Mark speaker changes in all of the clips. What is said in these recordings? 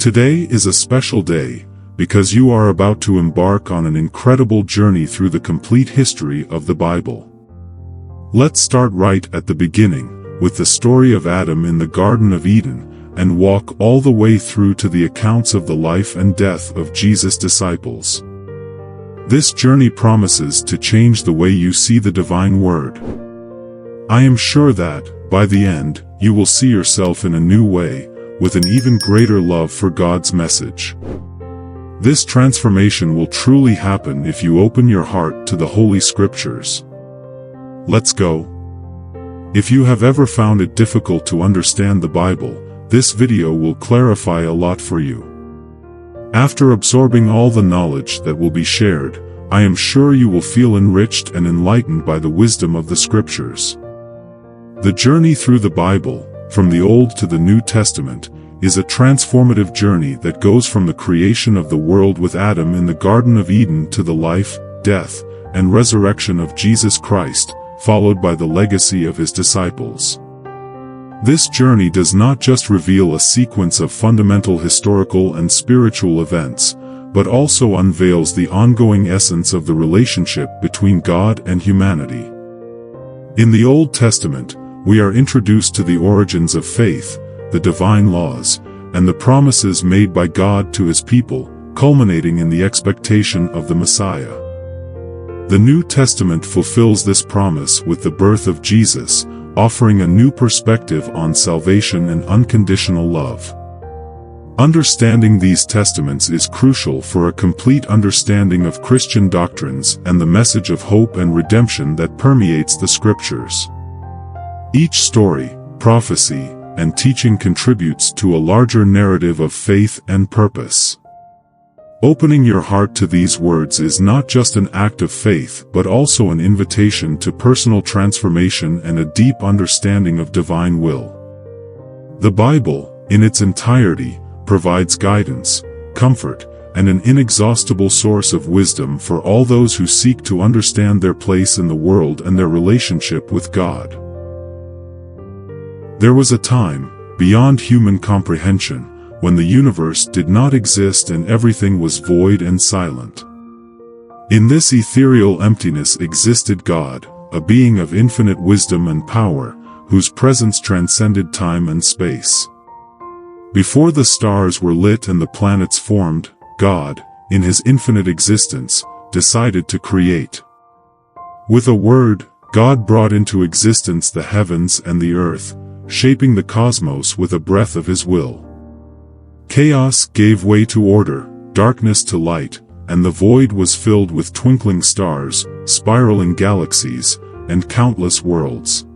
Speaker 1: Today is a special day, because you are about to embark on an incredible journey through the complete history of the Bible. Let's start right at the beginning, with the story of Adam in the Garden of Eden, and walk all the way through to the accounts of the life and death of Jesus' disciples. This journey promises to change the way you see the divine word. I am sure that, by the end, you will see yourself in a new way, with an even greater love for God's message. This transformation will truly happen if you open your heart to the Holy Scriptures. Let's go. If you have ever found it difficult to understand the Bible, this video will clarify a lot for you. After absorbing all the knowledge that will be shared, I am sure you will feel enriched and enlightened by the wisdom of the Scriptures. The journey through the Bible, from the Old to the New Testament, is a transformative journey that goes from the creation of the world with Adam in the Garden of Eden to the life, death, and resurrection of Jesus Christ, followed by the legacy of his disciples. This journey does not just reveal a sequence of fundamental historical and spiritual events, but also unveils the ongoing essence of the relationship between God and humanity. In the Old Testament, we are introduced to the origins of faith, the divine laws, and the promises made by God to his people, culminating in the expectation of the Messiah. The New Testament fulfills this promise with the birth of Jesus, offering a new perspective on salvation and unconditional love. Understanding these testaments is crucial for a complete understanding of Christian doctrines and the message of hope and redemption that permeates the Scriptures. Each story, prophecy, and teaching contributes to a larger narrative of faith and purpose. Opening your heart to these words is not just an act of faith but also an invitation to personal transformation and a deep understanding of divine will. The Bible, in its entirety, provides guidance, comfort, and an inexhaustible source of wisdom for all those who seek to understand their place in the world and their relationship with God. There was a time, beyond human comprehension, when the universe did not exist and everything was void and silent. In this ethereal emptiness existed God, a being of infinite wisdom and power, whose presence transcended time and space. Before the stars were lit and the planets formed, God, in his infinite existence, decided to create. With a word, God brought into existence the heavens and the earth, shaping the cosmos with a breath of his will. Chaos gave way to order, darkness to light, and the void was filled with twinkling stars, spiraling galaxies, and countless worlds.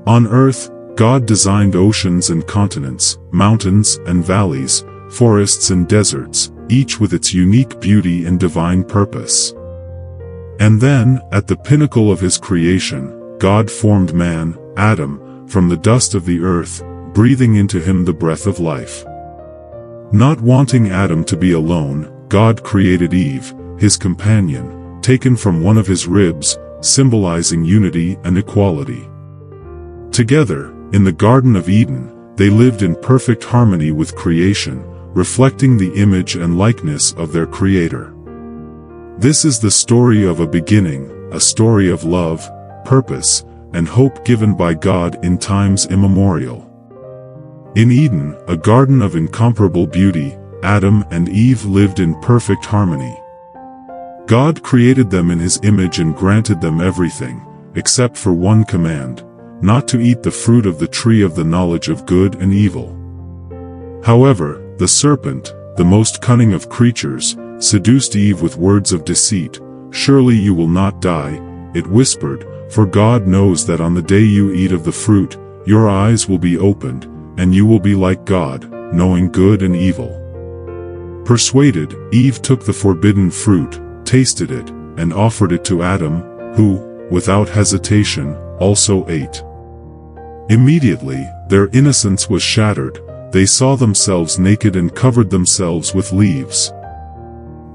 Speaker 1: On earth, God designed oceans and continents, mountains and valleys, forests and deserts, each with its unique beauty and divine purpose. And then, at the pinnacle of his creation, God formed man, Adam, from the dust of the earth, breathing into him the breath of life. Not wanting Adam to be alone, God created Eve, his companion, taken from one of his ribs, symbolizing unity and equality. Together, in the Garden of Eden, they lived in perfect harmony with creation, reflecting the image and likeness of their Creator. This is the story of a beginning, a story of love, purpose, and hope given by God in times immemorial. In Eden, a garden of incomparable beauty, Adam and Eve lived in perfect harmony. God created them in his image and granted them everything, except for one command: not to eat the fruit of the tree of the knowledge of good and evil. However, the serpent, the most cunning of creatures, seduced Eve with words of deceit. "Surely you will not die," it whispered, "for God knows that on the day you eat of the fruit, your eyes will be opened, and you will be like God, knowing good and evil." Persuaded, Eve took the forbidden fruit, tasted it, and offered it to Adam, who, without hesitation, also ate. Immediately, their innocence was shattered. They saw themselves naked and covered themselves with leaves.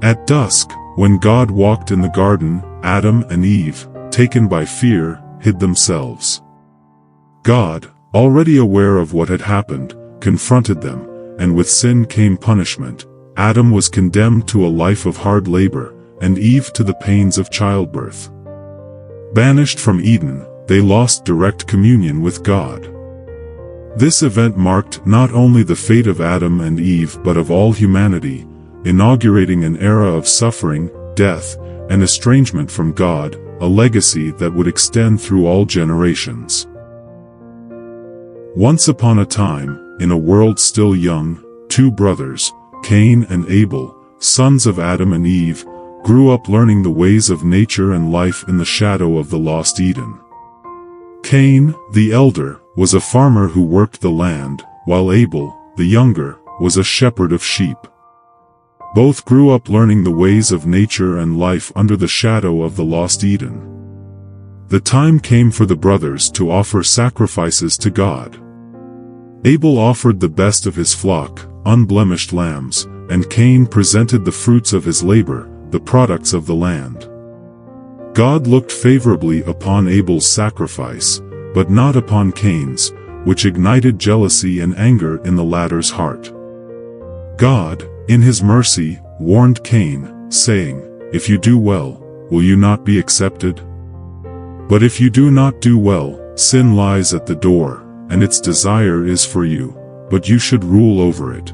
Speaker 1: At dusk, when God walked in the garden, Adam and Eve, taken by fear, hid themselves. God, already aware of what had happened, confronted them, and with sin came punishment. Adam was condemned to a life of hard labor, and Eve to the pains of childbirth. Banished from Eden, they lost direct communion with God. This event marked not only the fate of Adam and Eve but of all humanity, inaugurating an era of suffering, death, and estrangement from God, a legacy that would extend through all generations. Once upon a time, in a world still young, two brothers, Cain and Abel, sons of Adam and Eve, grew up learning the ways of nature and life in the shadow of the lost Eden. Cain, the elder, was a farmer who worked the land, while Abel, the younger, was a shepherd of sheep. Both grew up learning the ways of nature and life under the shadow of the lost Eden. The time came for the brothers to offer sacrifices to God. Abel offered the best of his flock, unblemished lambs, and Cain presented the fruits of his labor, the products of the land. God looked favorably upon Abel's sacrifice, but not upon Cain's, which ignited jealousy and anger in the latter's heart. God, in his mercy, warned Cain, saying, "If you do well, will you not be accepted? But if you do not do well, sin lies at the door, and its desire is for you, but you should rule over it."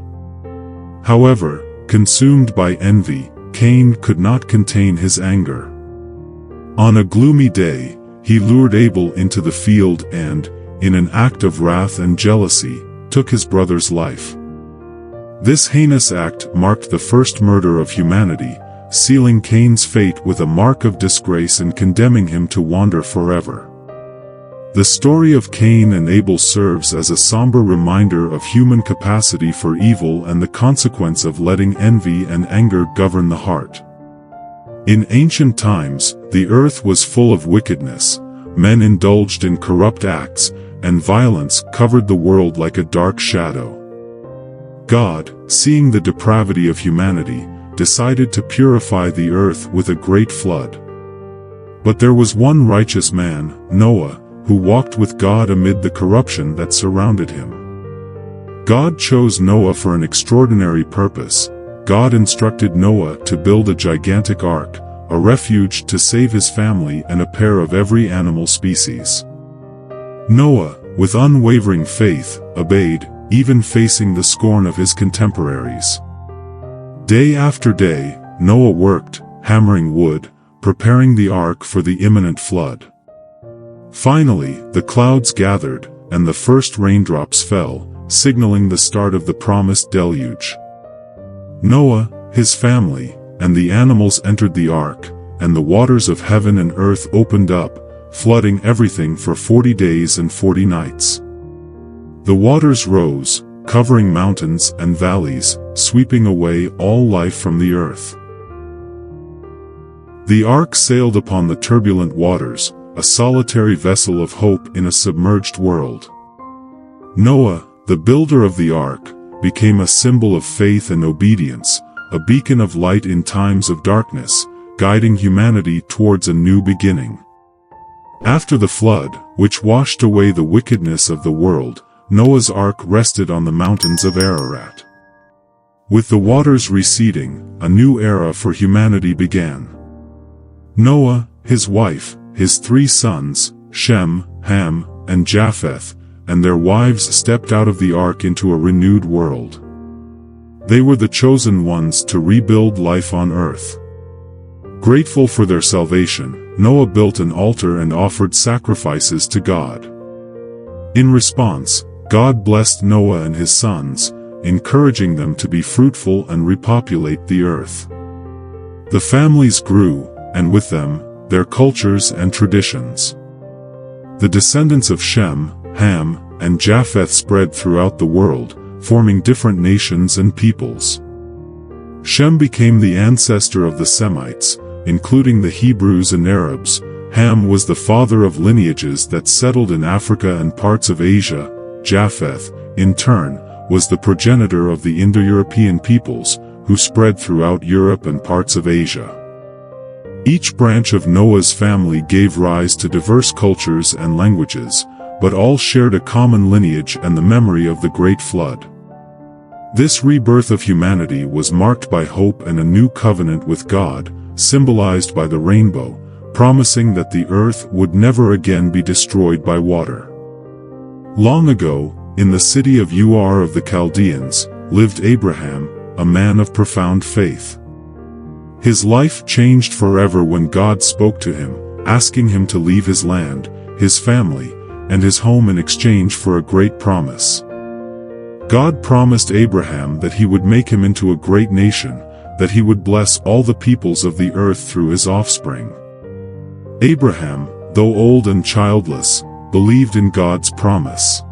Speaker 1: However, consumed by envy, Cain could not contain his anger. On a gloomy day, he lured Abel into the field and, in an act of wrath and jealousy, took his brother's life. This heinous act marked the first murder of humanity, sealing Cain's fate with a mark of disgrace and condemning him to wander forever. The story of Cain and Abel serves as a somber reminder of human capacity for evil and the consequence of letting envy and anger govern the heart. In ancient times, the earth was full of wickedness, men indulged in corrupt acts, and violence covered the world like a dark shadow. God, seeing the depravity of humanity, decided to purify the earth with a great flood. But there was one righteous man, Noah, who walked with God amid the corruption that surrounded him. God chose Noah for an extraordinary purpose. God instructed Noah to build a gigantic ark, a refuge to save his family and a pair of every animal species. Noah, with unwavering faith, obeyed, even facing the scorn of his contemporaries. Day after day, Noah worked, hammering wood, preparing the ark for the imminent flood. Finally, the clouds gathered, and the first raindrops fell, signaling the start of the promised deluge. Noah, his family, and the animals entered the ark, and the waters of heaven and earth opened up, flooding everything for 40 days and 40 nights. The waters rose, covering mountains and valleys, sweeping away all life from the earth. The ark sailed upon the turbulent waters, a solitary vessel of hope in a submerged world. Noah, the builder of the ark, became a symbol of faith and obedience, a beacon of light in times of darkness, guiding humanity towards a new beginning. After the flood, which washed away the wickedness of the world, Noah's ark rested on the mountains of Ararat. With the waters receding, a new era for humanity began. Noah, his wife, his 3 sons, Shem, Ham, and Japheth, and their wives stepped out of the ark into a renewed world. They were the chosen ones to rebuild life on earth. Grateful for their salvation, Noah built an altar and offered sacrifices to God. In response, God blessed Noah and his sons, encouraging them to be fruitful and repopulate the earth. The families grew, and with them, their cultures and traditions. The descendants of Shem, Ham, and Japheth spread throughout the world, forming different nations and peoples. Shem became the ancestor of the Semites, including the Hebrews and Arabs. Ham was the father of lineages that settled in Africa and parts of Asia. Japheth, in turn, was the progenitor of the Indo-European peoples, who spread throughout Europe and parts of Asia. Each branch of Noah's family gave rise to diverse cultures and languages, but all shared a common lineage and the memory of the Great Flood. This rebirth of humanity was marked by hope and a new covenant with God, symbolized by the rainbow, promising that the earth would never again be destroyed by water. Long ago, in the city of Ur of the Chaldeans, lived Abraham, a man of profound faith. His life changed forever when God spoke to him, asking him to leave his land, his family, and his home in exchange for a great promise. God promised Abraham that he would make him into a great nation, that he would bless all the peoples of the earth through his offspring. Abraham, though old and childless, believed in God's promise.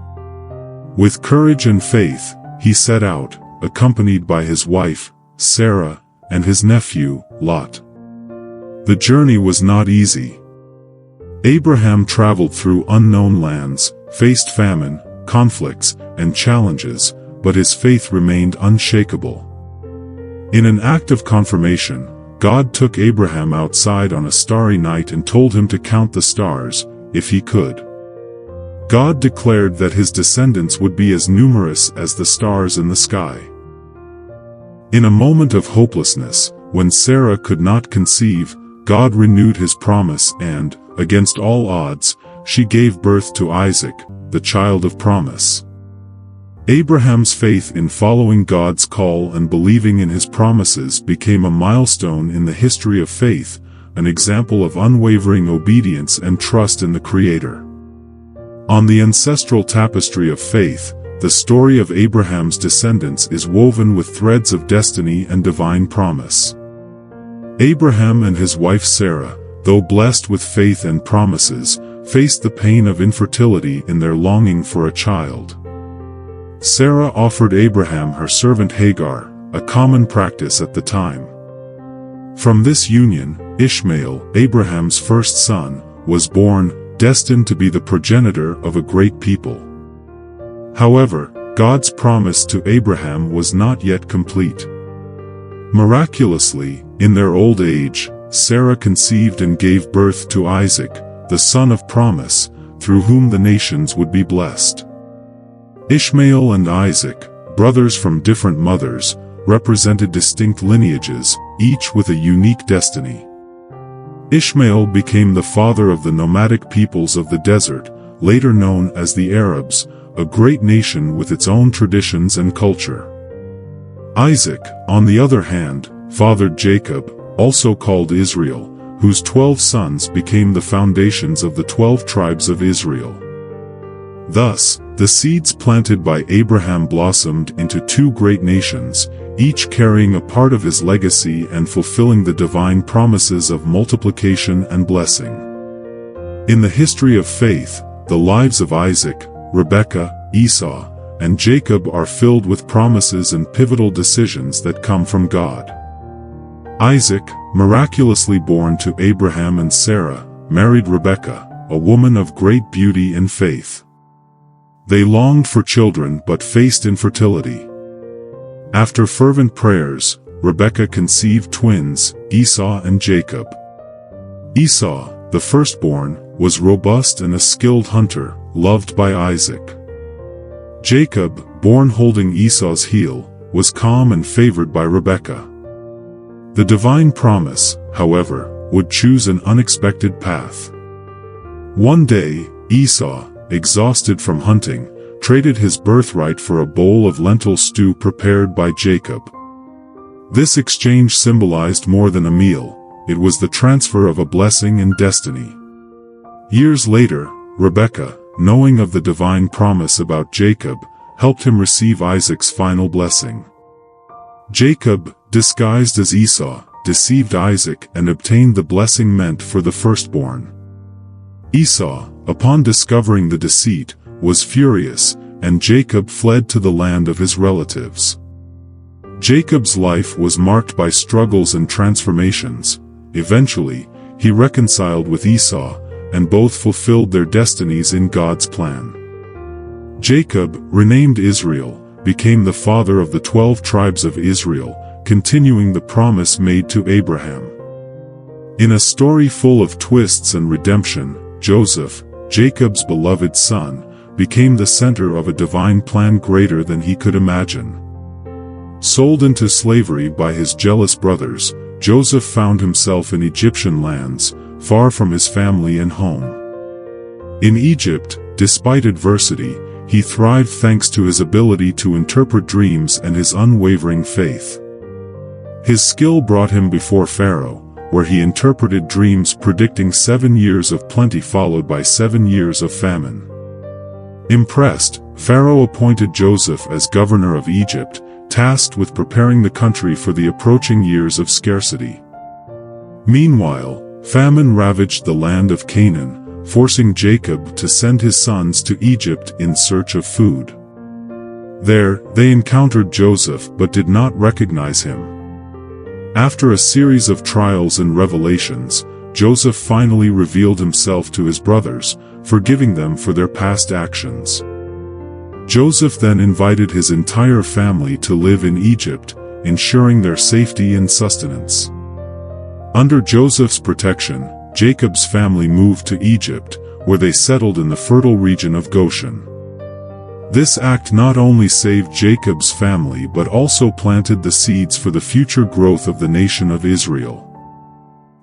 Speaker 1: With courage and faith, he set out, accompanied by his wife, Sarah, and his nephew, Lot. The journey was not easy. Abraham traveled through unknown lands, faced famine, conflicts, and challenges, but his faith remained unshakable. In an act of confirmation, God took Abraham outside on a starry night and told him to count the stars, if he could. God declared that his descendants would be as numerous as the stars in the sky. In a moment of hopelessness, when Sarah could not conceive, God renewed his promise and, against all odds, she gave birth to Isaac, the child of promise. Abraham's faith in following God's call and believing in his promises became a milestone in the history of faith, an example of unwavering obedience and trust in the Creator. On the ancestral tapestry of faith, the story of Abraham's descendants is woven with threads of destiny and divine promise. Abraham and his wife Sarah, though blessed with faith and promises, faced the pain of infertility in their longing for a child. Sarah offered Abraham her servant Hagar, a common practice at the time. From this union, Ishmael, Abraham's first son, was born, destined to be the progenitor of a great people. However, God's promise to Abraham was not yet complete. Miraculously, in their old age, Sarah conceived and gave birth to Isaac, the son of promise, through whom the nations would be blessed. Ishmael and Isaac, brothers from different mothers, represented distinct lineages, each with a unique destiny. Ishmael became the father of the nomadic peoples of the desert, later known as the Arabs, a great nation with its own traditions and culture. Isaac, on the other hand, fathered Jacob, also called Israel, whose 12 sons became the foundations of the 12 tribes of Israel. Thus, the seeds planted by Abraham blossomed into two great nations, each carrying a part of his legacy and fulfilling the divine promises of multiplication and blessing. In the history of faith, the lives of Isaac, Rebekah, Esau, and Jacob are filled with promises and pivotal decisions that come from God. Isaac, miraculously born to Abraham and Sarah, married Rebekah, a woman of great beauty and faith. They longed for children but faced infertility. After fervent prayers, Rebekah conceived twins, Esau and Jacob. Esau, the firstborn, was robust and a skilled hunter, loved by Isaac. Jacob, born holding Esau's heel, was calm and favored by Rebekah. The divine promise, however, would choose an unexpected path. One day, Esau, exhausted from hunting, traded his birthright for a bowl of lentil stew prepared by Jacob. This exchange symbolized more than a meal, it was the transfer of a blessing and destiny. Years later, Rebekah, knowing of the divine promise about Jacob, helped him receive Isaac's final blessing. Jacob, disguised as Esau, deceived Isaac and obtained the blessing meant for the firstborn. Esau, upon discovering the deceit, was furious, and Jacob fled to the land of his relatives. Jacob's life was marked by struggles and transformations. Eventually, he reconciled with Esau, and both fulfilled their destinies in God's plan. Jacob, renamed Israel, became the father of the 12 tribes of Israel, continuing the promise made to Abraham. In a story full of twists and redemption, Joseph, Jacob's beloved son, became the center of a divine plan greater than he could imagine. Sold into slavery by his jealous brothers, Joseph found himself in Egyptian lands, far from his family and home. In Egypt, despite adversity, he thrived thanks to his ability to interpret dreams and his unwavering faith. His skill brought him before Pharaoh, where he interpreted dreams predicting 7 years of plenty followed by 7 years of famine. Impressed, Pharaoh appointed Joseph as governor of Egypt, tasked with preparing the country for the approaching years of scarcity. Meanwhile, famine ravaged the land of Canaan, forcing Jacob to send his sons to Egypt in search of food. There, they encountered Joseph but did not recognize him. After a series of trials and revelations, Joseph finally revealed himself to his brothers, forgiving them for their past actions. Joseph then invited his entire family to live in Egypt, ensuring their safety and sustenance. Under Joseph's protection, Jacob's family moved to Egypt, where they settled in the fertile region of Goshen. This act not only saved Jacob's family but also planted the seeds for the future growth of the nation of Israel.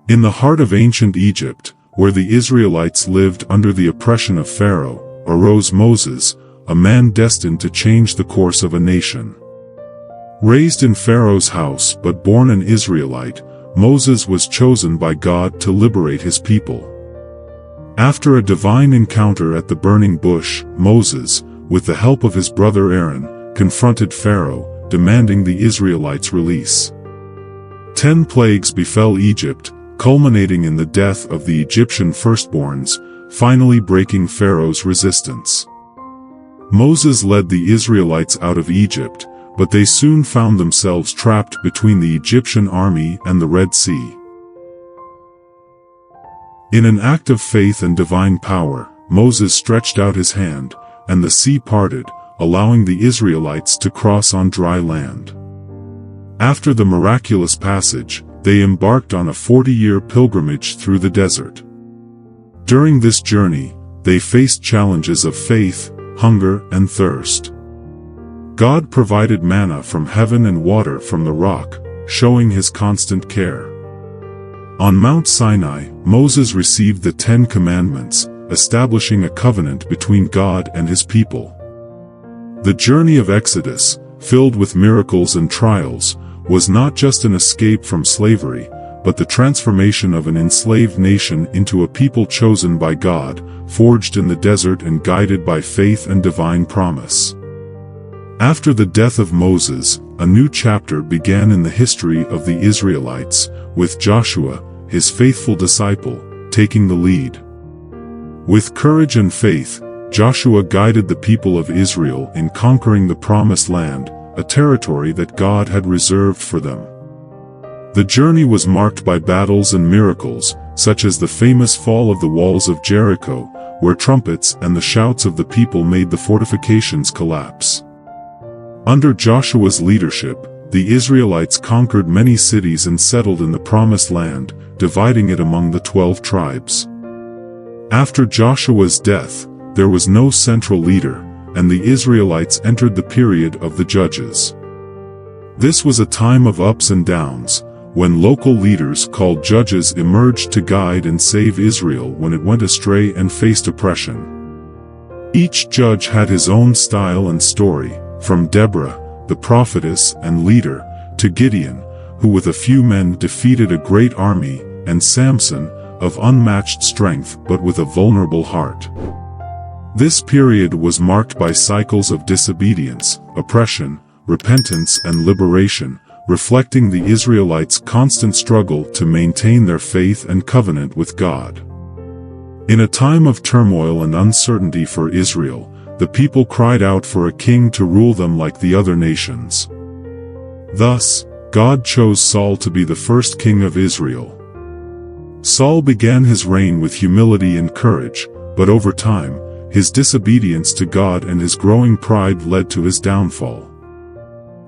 Speaker 1: In the heart of ancient Egypt, where the Israelites lived under the oppression of Pharaoh, arose Moses, a man destined to change the course of a nation. Raised in Pharaoh's house but born an Israelite, Moses was chosen by God to liberate his people. After a divine encounter at the burning bush, Moses, with the help of his brother Aaron, confronted Pharaoh, demanding the Israelites' release. 10 plagues befell Egypt, culminating in the death of the Egyptian firstborns, finally breaking Pharaoh's resistance. Moses led the Israelites out of Egypt, but they soon found themselves trapped between the Egyptian army and the Red Sea. In an act of faith and divine power, Moses stretched out his hand, and the sea parted, allowing the Israelites to cross on dry land. After the miraculous passage, they embarked on a 40-year pilgrimage through the desert. During this journey, they faced challenges of faith, hunger, and thirst. God provided manna from heaven and water from the rock, showing his constant care. On Mount Sinai, Moses received the 10 Commandments, establishing a covenant between God and his people. The journey of Exodus, filled with miracles and trials, was not just an escape from slavery, but the transformation of an enslaved nation into a people chosen by God, forged in the desert and guided by faith and divine promise. After the death of Moses, a new chapter began in the history of the Israelites, with Joshua, his faithful disciple, taking the lead. With courage and faith, Joshua guided the people of Israel in conquering the Promised Land, a territory that God had reserved for them. The journey was marked by battles and miracles, such as the famous fall of the walls of Jericho, where trumpets and the shouts of the people made the fortifications collapse. Under Joshua's leadership, the Israelites conquered many cities and settled in the Promised Land, dividing it among the 12 tribes. After Joshua's death, there was no central leader, and the Israelites entered the period of the judges. This was a time of ups and downs, when local leaders called judges emerged to guide and save Israel when it went astray and faced oppression. Each judge had his own style and story, from Deborah, the prophetess and leader, to Gideon, who with a few men defeated a great army, and Samson, of unmatched strength but with a vulnerable heart. This period was marked by cycles of disobedience, oppression, repentance and liberation, reflecting the Israelites' constant struggle to maintain their faith and covenant with God. In a time of turmoil and uncertainty for Israel, the people cried out for a king to rule them like the other nations. Thus, God chose Saul to be the first king of Israel. Saul began his reign with humility and courage, but over time, his disobedience to God and his growing pride led to his downfall.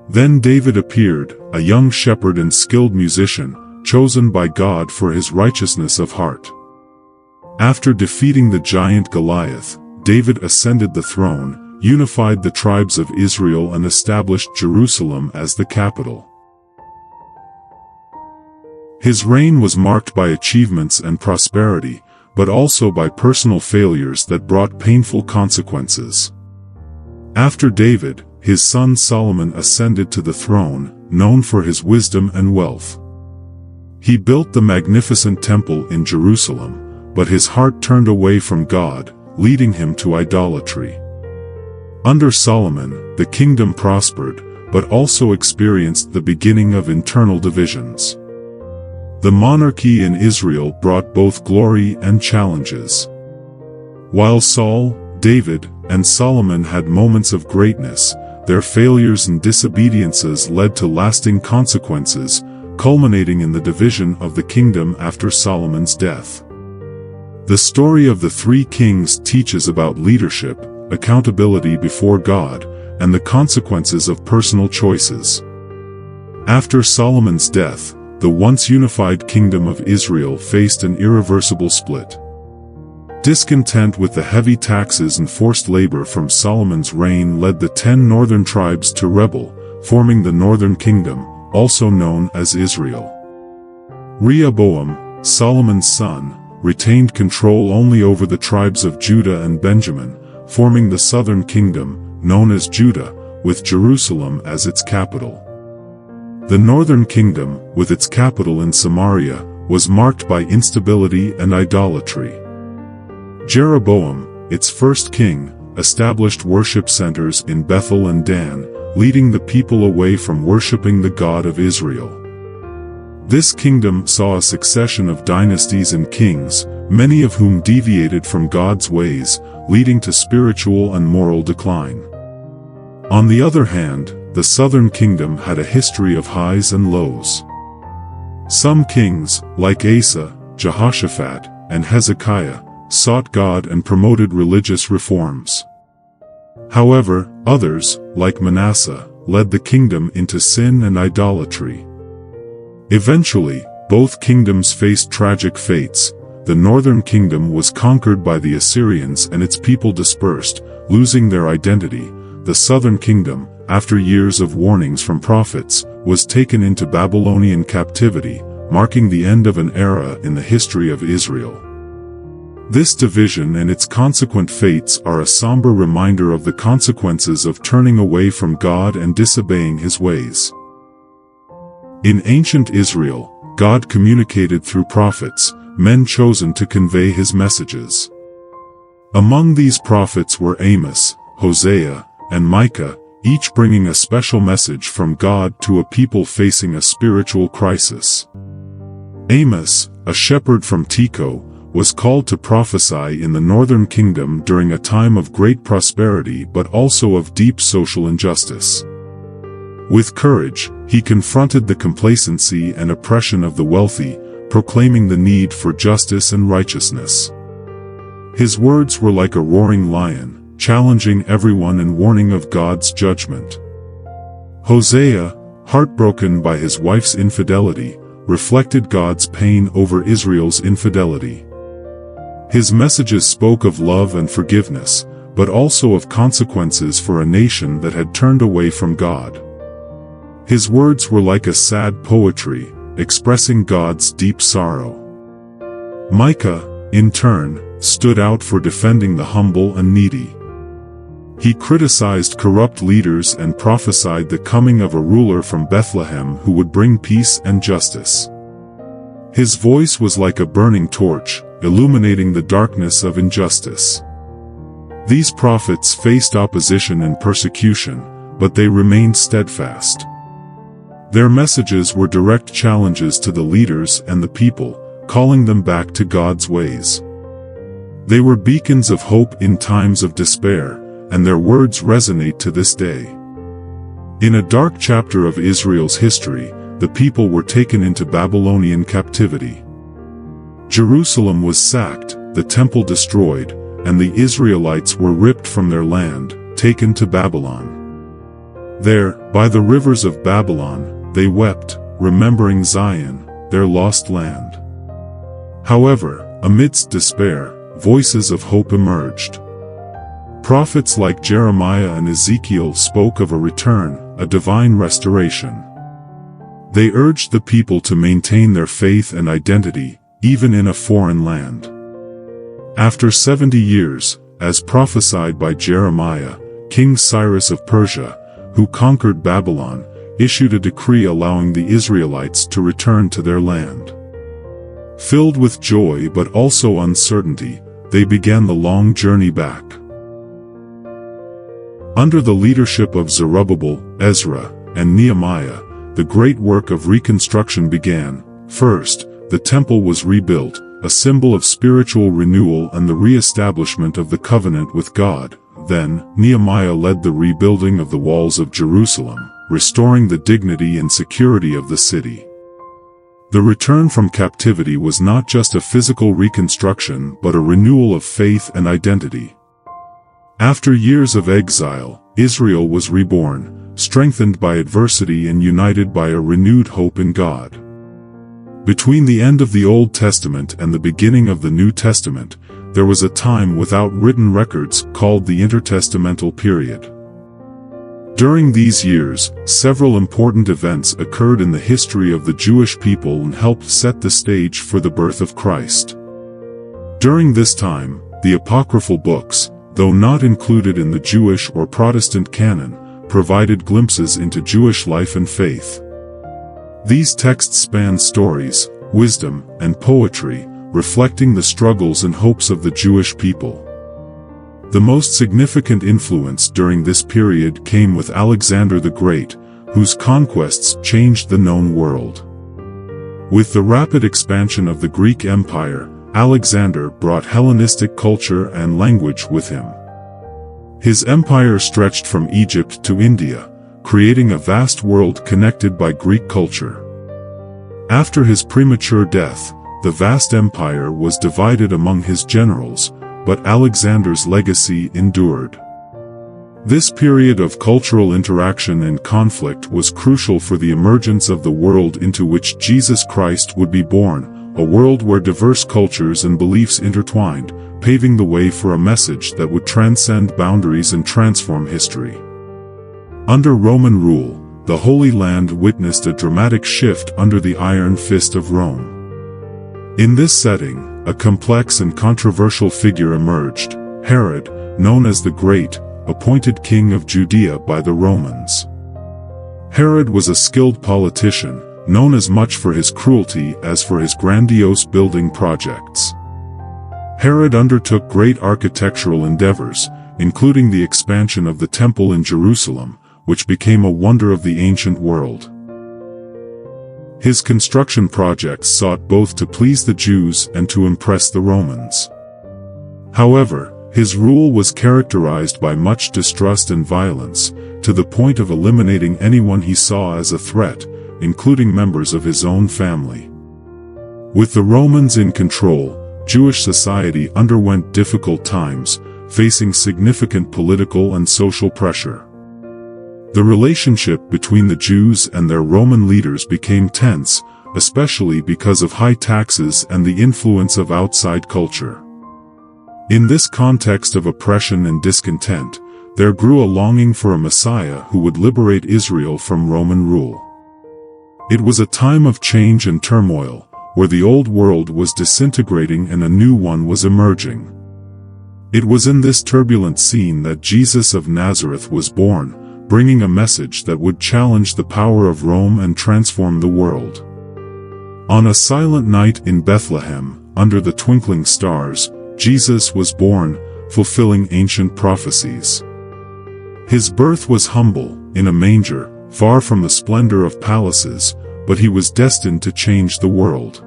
Speaker 1: Then David appeared, a young shepherd and skilled musician, chosen by God for his righteousness of heart. After defeating the giant Goliath, David ascended the throne, unified the tribes of Israel and established Jerusalem as the capital. His reign was marked by achievements and prosperity, but also by personal failures that brought painful consequences. After David, his son Solomon ascended to the throne, known for his wisdom and wealth. He built the magnificent temple in Jerusalem, but his heart turned away from God, leading him to idolatry. Under Solomon, the kingdom prospered, but also experienced the beginning of internal divisions. The monarchy in Israel brought both glory and challenges. While Saul, David, and Solomon had moments of greatness, their failures and disobediences led to lasting consequences, culminating in the division of the kingdom after Solomon's death. The story of the three kings teaches about leadership, accountability before God, and the consequences of personal choices. After Solomon's death, the once unified kingdom of Israel faced an irreversible split. Discontent with the heavy taxes and forced labor from Solomon's reign led the 10 northern tribes to rebel, forming the Northern Kingdom, also known as Israel. Rehoboam, Solomon's son, retained control only over the tribes of Judah and Benjamin, forming the Southern Kingdom, known as Judah, with Jerusalem as its capital. The Northern Kingdom, with its capital in Samaria, was marked by instability and idolatry. Jeroboam, its first king, established worship centers in Bethel and Dan, leading the people away from worshiping the God of Israel. This kingdom saw a succession of dynasties and kings, many of whom deviated from God's ways, leading to spiritual and moral decline. On the other hand, the Southern Kingdom had a history of highs and lows. Some kings, like Asa, Jehoshaphat, and Hezekiah, sought God and promoted religious reforms. However, others, like Manasseh, led the kingdom into sin and idolatry. Eventually, both kingdoms faced tragic fates. The Northern Kingdom was conquered by the Assyrians and its people dispersed, losing their identity. The Southern Kingdom, after years of warnings from prophets, was taken into Babylonian captivity, marking the end of an era in the history of Israel. This division and its consequent fates are a somber reminder of the consequences of turning away from God and disobeying His ways. In ancient Israel, God communicated through prophets, men chosen to convey His messages. Among these prophets were Amos, Hosea, and Micah, each bringing a special message from God to a people facing a spiritual crisis. Amos, a shepherd from Tekoa, was called to prophesy in the Northern Kingdom during a time of great prosperity but also of deep social injustice. With courage, he confronted the complacency and oppression of the wealthy, proclaiming the need for justice and righteousness. His words were like a roaring lion, challenging everyone and warning of God's judgment. Hosea, heartbroken by his wife's infidelity, reflected God's pain over Israel's infidelity. His messages spoke of love and forgiveness, but also of consequences for a nation that had turned away from God. His words were like a sad poetry, expressing God's deep sorrow. Micah, in turn, stood out for defending the humble and needy. He criticized corrupt leaders and prophesied the coming of a ruler from Bethlehem who would bring peace and justice. His voice was like a burning torch, illuminating the darkness of injustice. These prophets faced opposition and persecution, but they remained steadfast. Their messages were direct challenges to the leaders and the people, calling them back to God's ways. They were beacons of hope in times of despair, and their words resonate to this day. In a dark chapter of Israel's history, the people were taken into Babylonian captivity. Jerusalem was sacked, the temple destroyed, and the Israelites were ripped from their land, taken to Babylon. There, by the rivers of Babylon, they wept, remembering Zion, their lost land. However, amidst despair, voices of hope emerged. Prophets like Jeremiah and Ezekiel spoke of a return, a divine restoration. They urged the people to maintain their faith and identity, even in a foreign land. After 70 years, as prophesied by Jeremiah, King Cyrus of Persia, who conquered Babylon, issued a decree allowing the Israelites to return to their land. Filled with joy but also uncertainty, they began the long journey back. Under the leadership of Zerubbabel, Ezra, and Nehemiah, the great work of reconstruction began. First, the temple was rebuilt, a symbol of spiritual renewal and the re-establishment of the covenant with God. Then, Nehemiah led the rebuilding of the walls of Jerusalem, restoring the dignity and security of the city. The return from captivity was not just a physical reconstruction but a renewal of faith and identity. After years of exile, Israel was reborn, strengthened by adversity and united by a renewed hope in God. Between the end of the Old Testament and the beginning of the New Testament, there was a time without written records called the intertestamental period. During these years, several important events occurred in the history of the Jewish people and helped set the stage for the birth of Christ. During this time, the apocryphal books, though not included in the Jewish or Protestant canon, provided glimpses into Jewish life and faith. These texts span stories, wisdom, and poetry, reflecting the struggles and hopes of the Jewish people. The most significant influence during this period came with Alexander the Great, whose conquests changed the known world. With the rapid expansion of the Greek Empire, Alexander brought Hellenistic culture and language with him. His empire stretched from Egypt to India, creating a vast world connected by Greek culture. After his premature death, the vast empire was divided among his generals, but Alexander's legacy endured. This period of cultural interaction and conflict was crucial for the emergence of the world into which Jesus Christ would be born, a world where diverse cultures and beliefs intertwined, paving the way for a message that would transcend boundaries and transform history. Under Roman rule, the Holy Land witnessed a dramatic shift under the iron fist of Rome. In this setting, a complex and controversial figure emerged, Herod, known as the Great, appointed king of Judea by the Romans. Herod was a skilled politician, known as much for his cruelty as for his grandiose building projects. Herod undertook great architectural endeavors, including the expansion of the temple in Jerusalem, which became a wonder of the ancient world. His construction projects sought both to please the Jews and to impress the Romans. However, his rule was characterized by much distrust and violence, to the point of eliminating anyone he saw as a threat, including members of his own family. With the Romans in control, Jewish society underwent difficult times, facing significant political and social pressure. The relationship between the Jews and their Roman leaders became tense, especially because of high taxes and the influence of outside culture. In this context of oppression and discontent, there grew a longing for a Messiah who would liberate Israel from Roman rule. It was a time of change and turmoil, where the old world was disintegrating and a new one was emerging. It was in this turbulent scene that Jesus of Nazareth was born, bringing a message that would challenge the power of Rome and transform the world. On a silent night in Bethlehem, under the twinkling stars, Jesus was born, fulfilling ancient prophecies. His birth was humble, in a manger, far from the splendor of palaces, but he was destined to change the world.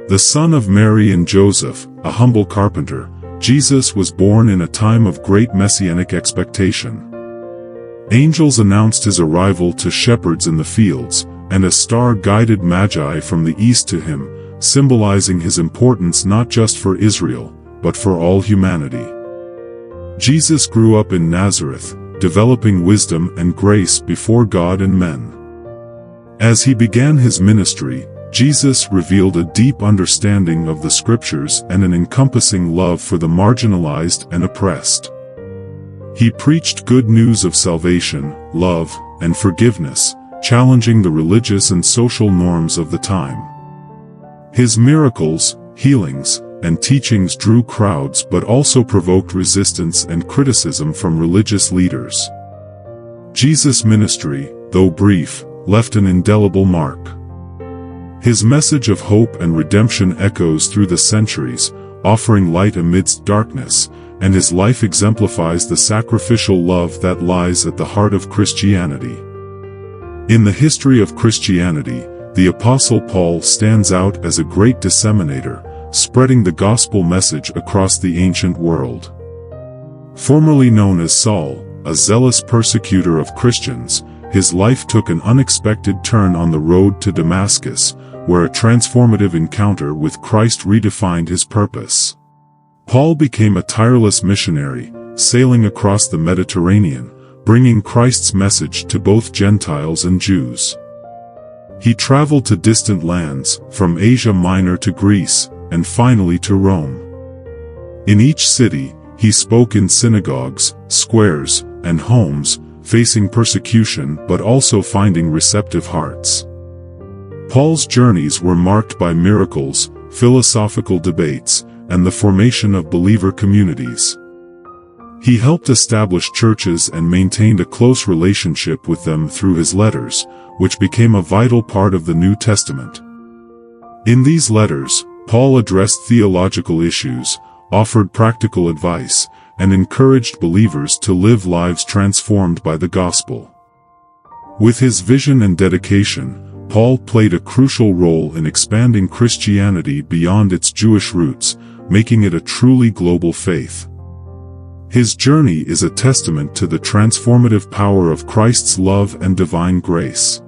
Speaker 1: The son of Mary and Joseph, a humble carpenter, Jesus was born in a time of great messianic expectation. Angels announced his arrival to shepherds in the fields, and a star guided Magi from the east to him, symbolizing his importance not just for Israel, but for all humanity. Jesus grew up in Nazareth, developing wisdom and grace before God and men. As he began his ministry, Jesus revealed a deep understanding of the Scriptures and an encompassing love for the marginalized and oppressed. He preached good news of salvation, love, and forgiveness, challenging the religious and social norms of the time. His miracles, healings, and teachings drew crowds but also provoked resistance and criticism from religious leaders. Jesus' ministry, though brief, left an indelible mark. His message of hope and redemption echoes through the centuries, offering light amidst darkness, and his life exemplifies the sacrificial love that lies at the heart of Christianity. In the history of Christianity, the Apostle Paul stands out as a great disseminator, spreading the gospel message across the ancient world. Formerly known as Saul, a zealous persecutor of Christians, his life took an unexpected turn on the road to Damascus, where a transformative encounter with Christ redefined his purpose. Paul became a tireless missionary, sailing across the Mediterranean, bringing Christ's message to both Gentiles and Jews. He traveled to distant lands, from Asia Minor to Greece, and finally to Rome. In each city, he spoke in synagogues, squares, and homes, facing persecution but also finding receptive hearts. Paul's journeys were marked by miracles, philosophical debates, and the formation of believer communities. He helped establish churches and maintained a close relationship with them through his letters, which became a vital part of the New Testament. In these letters, Paul addressed theological issues, offered practical advice, and encouraged believers to live lives transformed by the gospel. With his vision and dedication, Paul played a crucial role in expanding Christianity beyond its Jewish roots, making it a truly global faith. His journey is a testament to the transformative power of Christ's love and divine grace.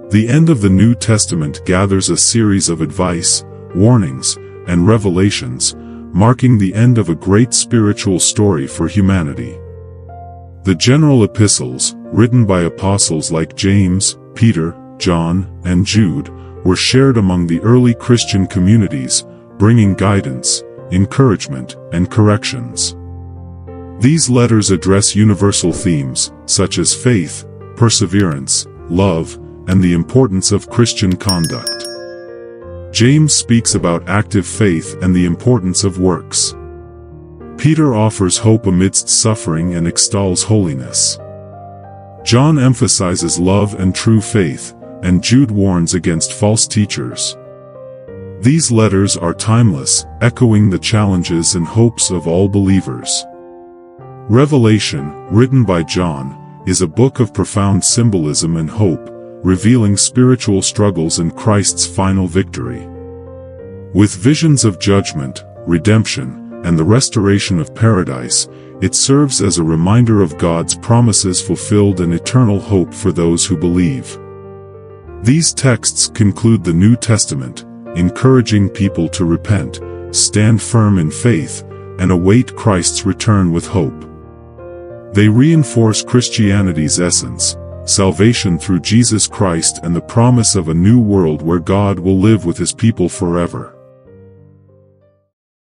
Speaker 1: The end of the New Testament gathers a series of advice, warnings, and revelations, marking the end of a great spiritual story for humanity. The general epistles, written by apostles like James, Peter, John, and Jude, were shared among the early Christian communities, bringing guidance, encouragement, and corrections. These letters address universal themes, such as faith, perseverance, love, and the importance of Christian conduct. James speaks about active faith and the importance of works. Peter offers hope amidst suffering and extols holiness. John emphasizes love and true faith, and Jude warns against false teachers. These letters are timeless, echoing the challenges and hopes of all believers. Revelation, written by John, is a book of profound symbolism and hope, revealing spiritual struggles and Christ's final victory. With visions of judgment, redemption, and the restoration of paradise, it serves as a reminder of God's promises fulfilled and eternal hope for those who believe. These texts conclude the New Testament, encouraging people to repent, stand firm in faith, and await Christ's return with hope. They reinforce Christianity's essence, salvation through Jesus Christ and the promise of a new world where God will live with his people forever.